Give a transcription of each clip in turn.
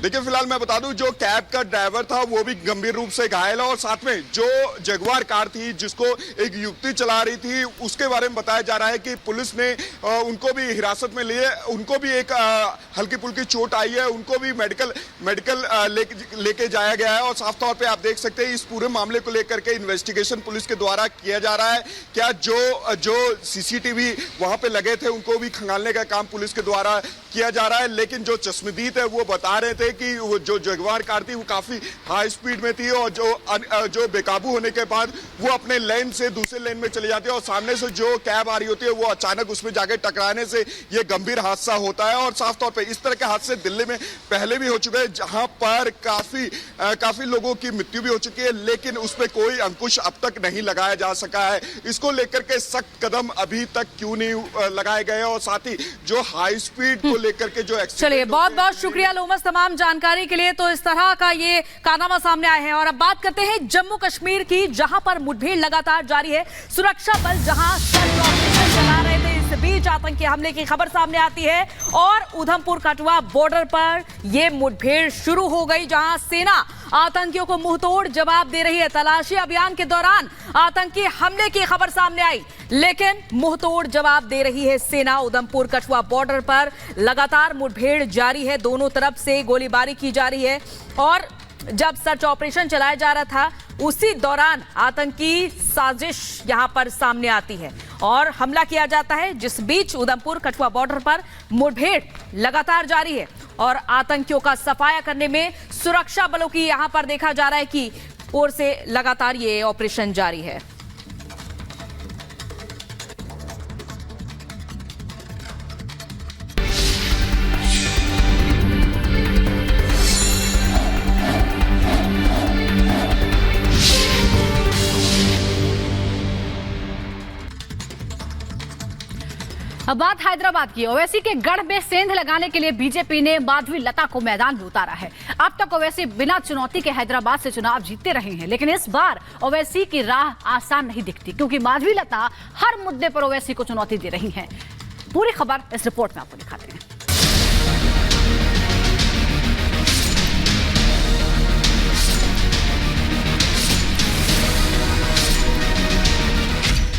देखिए फिलहाल मैं बता दूं, जो कैब का ड्राइवर था वो भी गंभीर रूप से घायल है और साथ में जो जगुआर कार थी जिसको एक युवती चला रही थी उसके बारे में बताया जा रहा है कि पुलिस ने उनको भी हिरासत में लिए, उनको भी एक हल्की फुल्की चोट आई है, उनको भी मेडिकल लेके जाया गया है। और साफ तौर पे आप देख सकते हैं इस पूरे मामले को लेकर के इन्वेस्टिगेशन पुलिस के द्वारा किया जा रहा है। क्या जो सीसीटीवी वहां पे लगे थे उनको भी खंगालने का काम पुलिस के द्वारा किया जा रहा है, लेकिन जो चश्मदीद है वो बता रहे थे कि वो जो जगुआर कार थी वो काफी हाई स्पीड में थी और जो बेकाबू होने के बाद वो अपने लेन से दूसरे लेन में चली जाती है और सामने से जो कैब आ रही होती है वो अचानक उसमें जाके टकराने से ये गंभीर हादसा होता है। और साफ तौर पे इस तरह के हादसे दिल्ली में पहले भी हो चुके हैं जहां पर काफी लोगों की मृत्यु भी हो चुकी है, लेकिन उस पर कोई अंकुश अब तक नहीं लगाया जा सका है। इसको लेकर के सख्त कदम अभी तक क्यों नहीं लगाए गए और साथ ही जो हाई स्पीड को लेकर के जो चलिए बहुत बहुत शुक्रिया लोमस तमाम जानकारी के लिए। तो इस तरह का ये कारनामा सामने आए हैं और अब बात करते हैं जम्मू कश्मीर की, जहां पर मुठभेड़ लगातार जारी है। सुरक्षा बल जहां सर्च ऑपरेशन चला रहे थे, इस बीच आतंकी हमले की खबर सामने आती है और उधमपुर कठुआ बॉर्डर पर यह मुठभेड़ शुरू हो गई, जहां सेना आतंकियों को मुंहतोड़ जवाब दे रही है। तलाशी अभियान के दौरान आतंकी हमले की खबर सामने आई, लेकिन मुंहतोड़ जवाब दे रही है सेना। उधमपुर कठुआ बॉर्डर पर लगातार मुठभेड़ जारी है, दोनों तरफ से गोलीबारी की जा रही है और जब सर्च ऑपरेशन चलाया जा रहा था उसी दौरान आतंकी साजिश यहां पर सामने आती है और हमला किया जाता है, जिस बीच उधमपुर कठुआ बॉर्डर पर मुठभेड़ लगातार जारी है और आतंकियों का सफाया करने में सुरक्षा बलों की यहां पर देखा जा रहा है कि ओर से लगातार ये ऑपरेशन जारी है। अब बात हैदराबाद की। ओवैसी के गढ़ में सेंध लगाने के लिए बीजेपी ने माधवी लता को मैदान में उतारा है। अब तक ओवैसी बिना चुनौती के हैदराबाद से चुनाव जीतते रहे हैं, लेकिन इस बार ओवैसी की राह आसान नहीं दिखती क्योंकि माधवी लता हर मुद्दे पर ओवैसी को चुनौती दे रही हैं। पूरी खबर इस रिपोर्ट में आपको दिखाते हैं।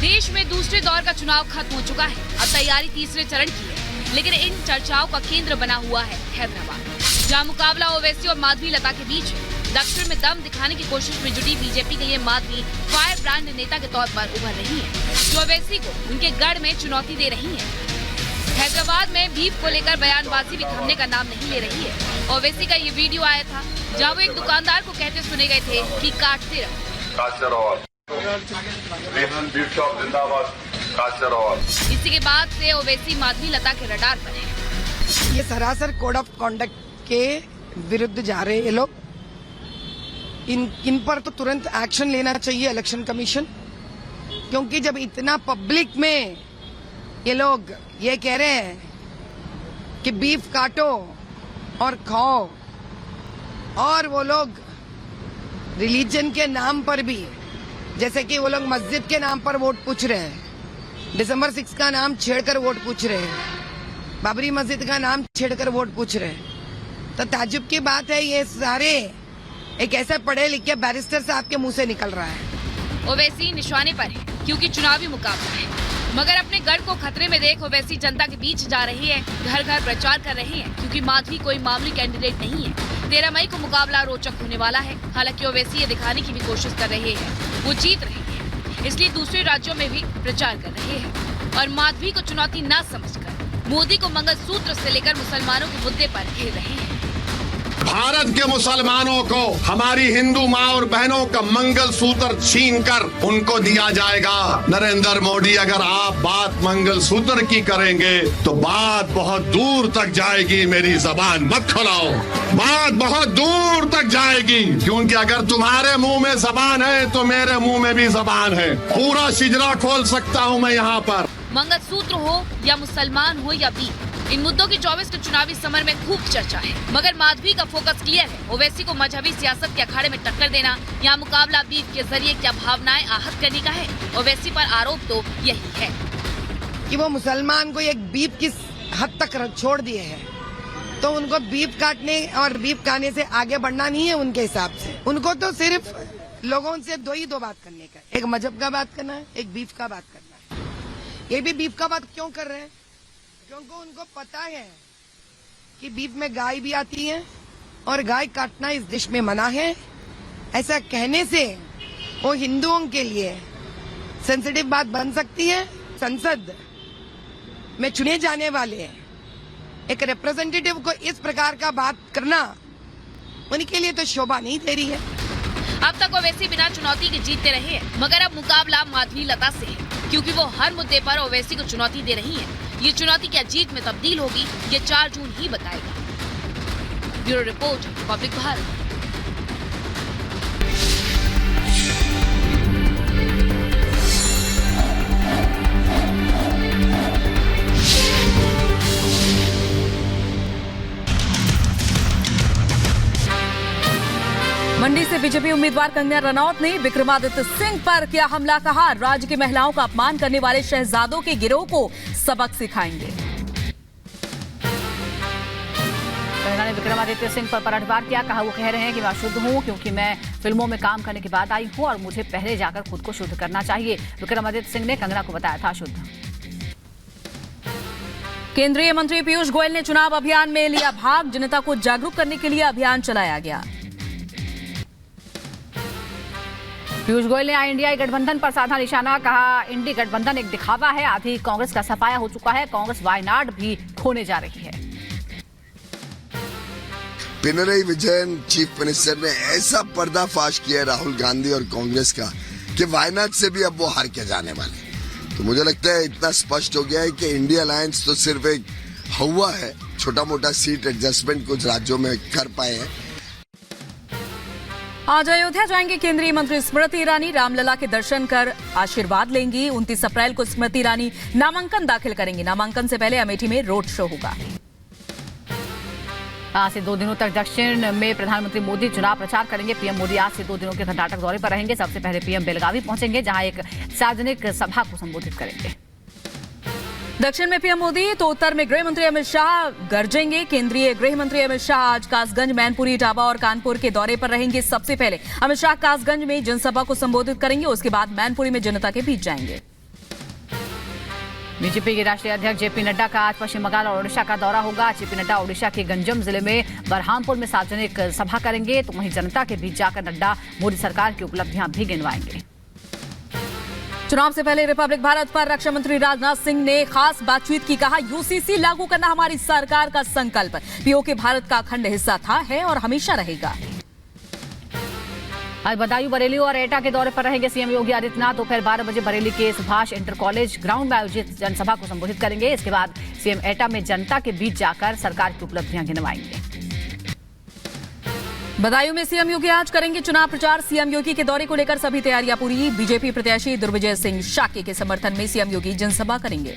देश में दूसरे दौर का चुनाव खत्म हो चुका है, अब तैयारी तीसरे चरण की है, लेकिन इन चर्चाओं का केंद्र बना हुआ है हैदराबाद, जहां मुकाबला ओवैसी और माधवी लता के बीच है। दक्षिण में दम दिखाने की कोशिश में जुटी बीजेपी के लिए माधवी फायर ब्रांड नेता के तौर पर उभर रही है, जो ओवैसी को उनके गढ़ में चुनौती दे रही है। हैदराबाद में बीफ को लेकर बयानबाजी भी थमने का नाम नहीं ले रही है। ओवैसी का ये वीडियो आया था जहाँ वो एक दुकानदार को कहते सुने गए थे कि काटते रहो। इसी के बाद से ओवैसी माधवी लता के रडार पर है। ये सरासर कोड ऑफ कॉन्डक्ट के विरुद्ध जा रहे हैं ये लोग। इन पर तो तुरंत एक्शन लेना चाहिए इलेक्शन कमीशन, क्योंकि जब इतना पब्लिक में ये लोग ये कह रहे हैं कि बीफ काटो और खाओ, और वो लोग रिलीजन के नाम पर भी, जैसे कि वो लोग मस्जिद के नाम पर वोट पूछ रहे हैं, दिसंबर 6 का नाम छेड़कर वोट पूछ रहे हैं, बाबरी मस्जिद का नाम छेड़कर वोट पूछ रहे हैं, तो ताज्जुब की बात है ये सारे एक ऐसे पढ़े लिखे बैरिस्टर साहब के मुंह से निकल रहा है। ओवैसी निशाने पर है क्योंकि चुनावी मुकाबला है, मगर अपने गढ़ को खतरे में देख ओवैसी जनता के बीच जा रही है, घर घर प्रचार कर रहे हैं, क्योंकि माधवी कोई मामूली कैंडिडेट नहीं है। 13 मई को मुकाबला रोचक होने वाला है। हालांकि ओवैसी ये दिखाने की भी कोशिश कर रहे हैं वो जीत रहे हैं, इसलिए दूसरे राज्यों में भी प्रचार कर रहे हैं और माधवी को चुनौती न समझकर मोदी को मंगलसूत्र से लेकर मुसलमानों के मुद्दे पर घेर रहे हैं। भारत के मुसलमानों को हमारी हिंदू माँ और बहनों का मंगलसूत्र छीनकर उनको दिया जाएगा। नरेंद्र मोदी, अगर आप बात मंगलसूत्र की करेंगे तो बात बहुत दूर तक जाएगी। मेरी जबान मत खोलाओ, बात बहुत दूर तक जाएगी, क्योंकि अगर तुम्हारे मुंह में जबान है तो मेरे मुंह में भी जबान है। पूरा शिजरा खोल सकता हूँ मैं यहाँ पर। मंगलसूत्र हो या मुसलमान हो या बीफ, इन मुद्दों की 24 के चुनावी समर में खूब चर्चा है, मगर माधवी का फोकस क्लियर है। ओवैसी को मजहबी सियासत के अखाड़े में टक्कर देना या मुकाबला बीफ के जरिए क्या भावनाएं आहत करने का है। ओवैसी पर आरोप तो यही है कि वो मुसलमान को एक बीफ की हद तक छोड़ दिए हैं। तो उनको बीफ काटने और बीफ खाने से आगे बढ़ना नहीं है उनके हिसाब से। उनको तो सिर्फ लोगों से दो बात करने का, एक मजहब का बात करना है, एक बीफ का बात करना है। ये भी बीफ का बात क्यों कर रहे हैं? क्योंकि उनको पता है कि बीफ में गाय भी आती है और गाय काटना इस देश में मना है। ऐसा कहने से वो हिंदुओं के लिए सेंसिटिव बात बन सकती है। संसद में चुने जाने वाले एक रिप्रेजेंटेटिव को इस प्रकार का बात करना उनके लिए तो शोभा नहीं दे रही है। अब तक ओवैसी बिना चुनौती के जीतते रहे हैं, मगर अब मुकाबला माधवी लता से है, क्योंकि वो हर मुद्दे पर ओवैसी को चुनौती दे रही हैं। ये चुनौती क्या जीत में तब्दील होगी, ये 4 जून ही बताएगा। Bureau report, public Bharat. Mandi से बीजेपी उम्मीदवार कंगना रनौत ने विक्रमादित्य सिंह पर किया हमला, कहा राज्य की महिलाओं का अपमान करने वाले शहजादों के गिरोह को सबक सिखाएंगे। कंगना ने विक्रमादित्य सिंह पर पलटवार किया, कहा वो कह रहे हैं कि मैं अशुद्ध हूं क्योंकि मैं फिल्मों में काम करने के बाद आई हूं और मुझे पहले जाकर खुद को शुद्ध करना चाहिए। विक्रमादित्य सिंह ने कंगना को बताया था अशुद्ध। केंद्रीय मंत्री पीयूष गोयल ने चुनाव अभियान में लिया भाग, जनता को जागरूक करने के लिए अभियान चलाया गया। पीयूष गोयल ने इंडिया गठबंधन पर साधा निशाना, कहा इंडी गठबंधन एक दिखावा है, आधी कांग्रेस का सफाया हो चुका है, कांग्रेस वायनाड भी खोने जा रही है। पिनरई विजयन चीफ मिनिस्टर ने ऐसा पर्दाफाश किया राहुल गांधी और कांग्रेस का कि वायनाड से भी अब वो हार के जाने वाले। तो मुझे लगता है इतना स्पष्ट हो गया है कि इंडिया अलायंस तो सिर्फ एक हवा है, छोटा मोटा सीट एडजस्टमेंट कुछ राज्यों में कर पाए हैं। आज अयोध्या जाएंगे केंद्रीय मंत्री स्मृति ईरानी, रामलला के दर्शन कर आशीर्वाद लेंगी। 29 अप्रैल को स्मृति ईरानी नामांकन दाखिल करेंगी। नामांकन से पहले अमेठी में रोड शो होगा। आज से 2 दिनों तक दक्षिण में प्रधानमंत्री मोदी चुनाव प्रचार करेंगे। पीएम मोदी आज से 2 दिनों के कर्नाटक दौरे पर रहेंगे। सबसे पहले पीएम बेलगावी पहुंचेंगे, जहां एक सार्वजनिक सभा को संबोधित करेंगे। दक्षिण में पीएम मोदी तो उत्तर में गृह मंत्री अमित शाह गरजेंगे। केंद्रीय गृह मंत्री अमित शाह आज कासगंज, मैनपुरी, इटावा और कानपुर के दौरे पर रहेंगे। सबसे पहले अमित शाह कासगंज में जनसभा को संबोधित करेंगे, उसके बाद मैनपुरी में जनता के बीच जाएंगे। बीजेपी के राष्ट्रीय अध्यक्ष जेपी नड्डा का आज पश्चिम बंगाल और ओडिशा का दौरा होगा। जेपी नड्डा ओडिशा के गंजम जिले में बरहामपुर में सार्वजनिक सभा करेंगे, तो वहीं जनता के बीच जाकर नड्डा मोदी सरकार की उपलब्धियां भी गिनवाएंगे। चुनाव से पहले रिपब्लिक भारत पर रक्षा मंत्री राजनाथ सिंह ने खास बातचीत की, कहा यूसीसी लागू करना हमारी सरकार का संकल्प। पीओके भारत का अखंड हिस्सा था, है और हमेशा रहेगा। आज बदायूं, बरेली और एटा के दौरे पर रहेंगे सीएम योगी आदित्यनाथ। दोपहर 12 बजे बरेली के सुभाष इंटर कॉलेज ग्राउंड में आयोजित जनसभा को संबोधित करेंगे। इसके बाद सीएम एटा में जनता के बीच जाकर सरकार की उपलब्धियां गिनवाएंगे। बदायूं में सीएम योगी आज करेंगे चुनाव प्रचार। सीएम योगी के दौरे को लेकर सभी तैयारियां पूरी। बीजेपी प्रत्याशी दुर्विजय सिंह शाक्य के समर्थन में सीएम योगी जनसभा करेंगे।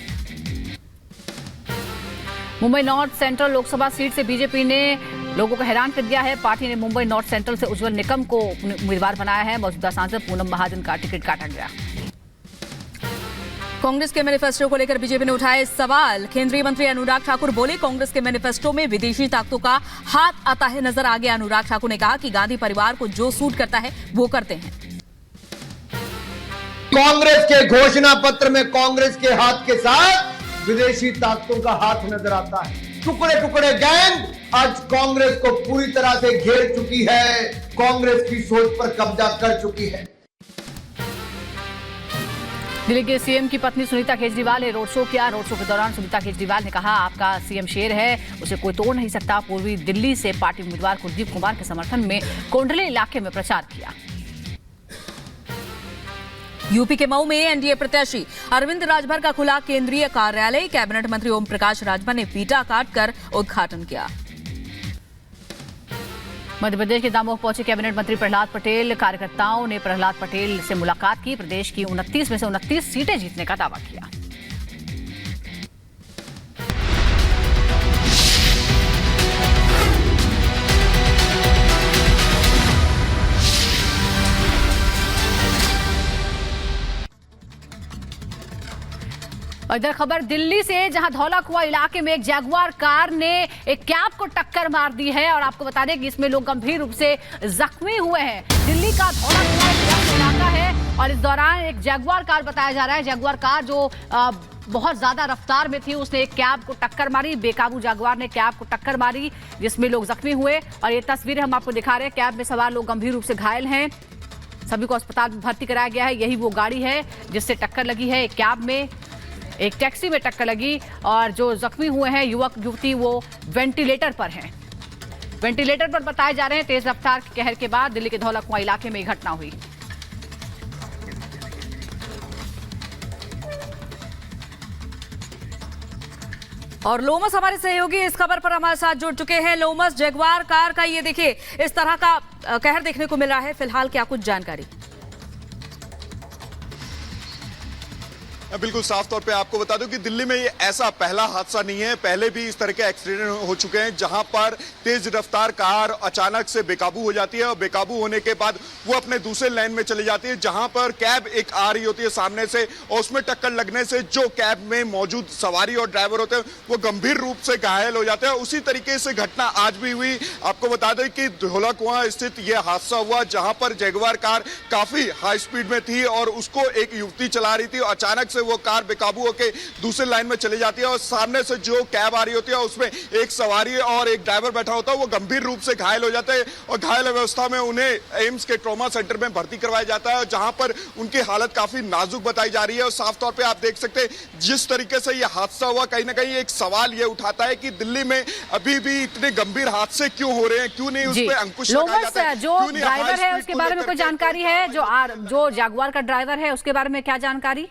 Mumbai north central Lok Sabha seat से बीजेपी ने लोगों को हैरान कर दिया है। पार्टी ने मुंबई नॉर्थ सेंट्रल से उज्जवल निकम को उम्मीदवार बनाया है। मौजूदा सांसद पूनम महाजन का टिकट काटा गया। कांग्रेस के मैनिफेस्टो को लेकर बीजेपी ने उठाए सवाल। केंद्रीय मंत्री अनुराग ठाकुर बोले, कांग्रेस के मैनिफेस्टो में विदेशी ताकतों का हाथ आता है नजर आ गया। अनुराग ठाकुर ने कहा कि गांधी परिवार को जो सूट करता है वो करते हैं। कांग्रेस के घोषणा पत्र में कांग्रेस के हाथ के साथ विदेशी ताकतों का हाथ नजर आता है। टुकड़े टुकड़े गैंग आज कांग्रेस को पूरी तरह से घेर चुकी है, कांग्रेस की सोच पर कब्जा कर चुकी है। दिल्ली के सीएम की पत्नी सुनीता केजरीवाल ने रोड शो किया। रोड शो के दौरान सुनीता केजरीवाल ने कहा, आपका सीएम शेर है, उसे कोई तोड़ नहीं सकता। पूर्वी दिल्ली से पार्टी उम्मीदवार कुलदीप कुमार के समर्थन में कोंडली इलाके में प्रचार किया। यूपी के मऊ में एनडीए प्रत्याशी अरविंद राजभर का खुला केंद्रीय कार्यालय। कैबिनेट मंत्री ओम प्रकाश राजभर ने फीता काटकर उद्घाटन किया। मध्य प्रदेश के दामोह पहुंचे कैबिनेट मंत्री प्रहलाद पटेल। कार्यकर्ताओं ने प्रहलाद पटेल से मुलाकात की। प्रदेश की 29 में से 29 सीटें जीतने का दावा किया। और इधर खबर दिल्ली से, जहां धौला कुआं इलाके में एक जैगुआर कार ने एक कैब को टक्कर मार दी है और आपको बता दें कि इसमें लोग गंभीर रूप से जख्मी हुए हैं। दिल्ली का धौला कुआं इलाका है और इस दौरान एक जैगुआर कार बताया जा रहा है, जैगुआर कार जो बहुत ज्यादा रफ्तार में थी, उसने एक कैब को टक्कर मारी। बेकाबू जैगुआर ने कैब को टक्कर मारी जिसमें लोग जख्मी हुए और ये तस्वीरें हम आपको दिखा रहे हैं। कैब में सवार लोग गंभीर रूप से घायल हैं, सभी को अस्पताल में भर्ती कराया गया है। यही वो गाड़ी है जिससे टक्कर लगी है, एक कैब में, एक टैक्सी में टक्कर लगी और जो जख्मी हुए हैं युवक युवती वो वेंटिलेटर पर हैं। वेंटिलेटर पर बताए जा रहे हैं। तेज रफ्तार के कहर के बाद दिल्ली के धौला कुआं इलाके में घटना हुई। और लोमस हमारे सहयोगी इस खबर पर हमारे साथ जुड़ चुके हैं। लोमस, जैगुआर कार का ये देखिए इस तरह का कहर देखने को मिल रहा है, फिलहाल क्या कुछ जानकारी? बिल्कुल साफ तौर पे आपको बता दूं कि दिल्ली में ये ऐसा पहला हादसा नहीं है, पहले भी इस तरह के एक्सीडेंट हो चुके हैं जहां पर तेज रफ्तार कार अचानक से बेकाबू हो जाती है और बेकाबू होने के बाद वो अपने दूसरे लाइन में चली जाती है, जहां पर कैब एक आ रही होती है सामने से और उसमें टक्कर लगने से जो कैब में मौजूद सवारी और ड्राइवर होते हैं वो गंभीर रूप से घायल हो जाते हैं। उसी तरीके से घटना आज भी हुई। आपको बता दें कि धौला कुआं स्थित यह हादसा हुआ जहां पर जैगुआर कार काफी हाई स्पीड में थी और उसको एक युवती चला रही थी और अचानक से वो कार बेकाबू होकर दूसरे लाइन में चली जाती है और सामने से जो कैब आ रही होती है उसमें एक सवारी और एक ड्राइवर बैठा होता है, वो गंभीर रूप से घायल हो जाते हैं और घायल अवस्था में उन्हें एम्स के ट्रॉमा सेंटर में भर्ती करवाया जाता है जहां पर उनकी हालत काफी नाजुक बताई जा रही है। और साफ तौर पे आप देख सकते हैं जिस तरीके से यह हादसा हुआ, कहीं ना कहीं एक सवाल यह उठाता है कि दिल्ली में अभी भी इतने गंभीर हादसे क्यों हो रहे हैं, क्यों नहीं उस पर अंकुश लगाया जाता है? जो ड्राइवर है उसके बारे में कोई जानकारी है? जो जैगुआर का ड्राइवर है उसके बारे में क्या जानकारी?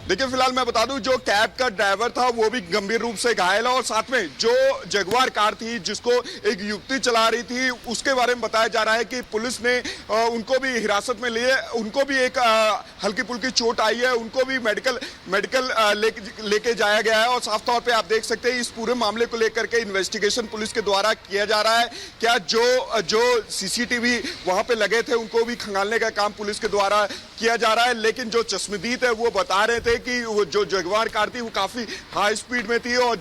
देखिए फिलहाल मैं बता दूं जो कैब का ड्राइवर था वो भी गंभीर रूप से घायल है और साथ में जो जैगुआर कार थी जिसको एक युवती चला रही थी उसके बारे में बताया जा रहा है कि पुलिस ने उनको भी हिरासत में लिए, उनको भी एक हल्की फुल्की चोट आई है, उनको भी मेडिकल लेके जाया गया है। और साफ तौर पे आप देख सकते हैं इस पूरे मामले को लेकर के इन्वेस्टिगेशन पुलिस के द्वारा किया जा रहा है। क्या जो सीसीटीवी वहां पे लगे थे उनको भी खंगालने का काम पुलिस के द्वारा किया जा रहा है, लेकिन जो चश्मदीद है वो बता रहे थे कि वो जो जैगुआर कार थी वो काफी हाई स्पीड में थी और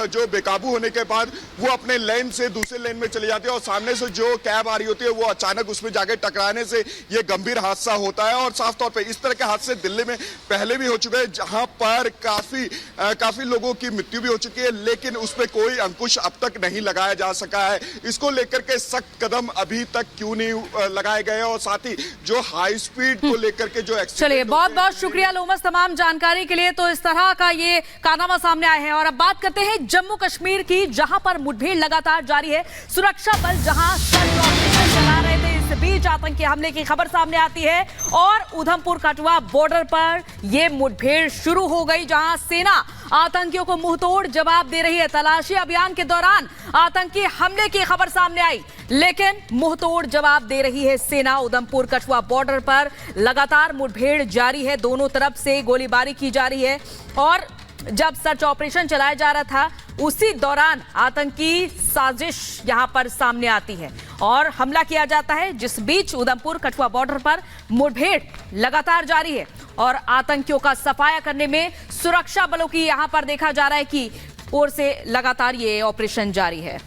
जो बेकाबू होने के बाद वो अपने लेन से दूसरे लेन में चली जाती है और सामने से जो कैब आ रही होती है वो अचानक उसमें जाके टकराने से ये गंभीर हादसा होता है। और साफ तौर पे इस तरह के हादसे दिल्ली में पहले भी हो चुके हैं जहां पर काफी लोगों की मृत्यु भी हो चुकी है, लेकिन उस पर कोई अंकुश अब तक नहीं लगाया जा सका है। इसको लेकर के सख्त कदम अभी तक क्यों नहीं लगाए गए और साथ ही जो हाई स्पीड को लेकर के जो चलिए बहुत बहुत शुक्रिया लोमस तमाम जानकारी के लिए। तो इस तरह का ये कारनामा सामने आए हैं और अब बात करते हैं जम्मू कश्मीर की, जहां पर मुठभेड़ लगातार जारी है। सुरक्षा बल जहां सर्च ऑपरेशन चला रहे थे, इस बीच आतंकी हमले की खबर सामने आती है और उधमपुर कठुआ बॉर्डर पर यह मुठभेड़ शुरू हो गई जहां सेना आतंकियों को मुंहतोड़ जवाब दे रही है। तलाशी अभियान के दौरान आतंकी हमले की खबर सामने आई, लेकिन मुंहतोड़ जवाब दे रही है सेना। उधमपुर कठुआ बॉर्डर पर लगातार मुठभेड़ जारी है, दोनों तरफ से गोलीबारी की जा रही है और जब सर्च ऑपरेशन चलाया जा रहा था उसी दौरान आतंकी साजिश यहां पर सामने आती है और हमला किया जाता है, जिस बीच उधमपुर कठुआ बॉर्डर पर मुठभेड़ लगातार जारी है और आतंकियों का सफाया करने में सुरक्षा बलों की यहां पर देखा जा रहा है कि ओर से लगातार ये ऑपरेशन जारी है।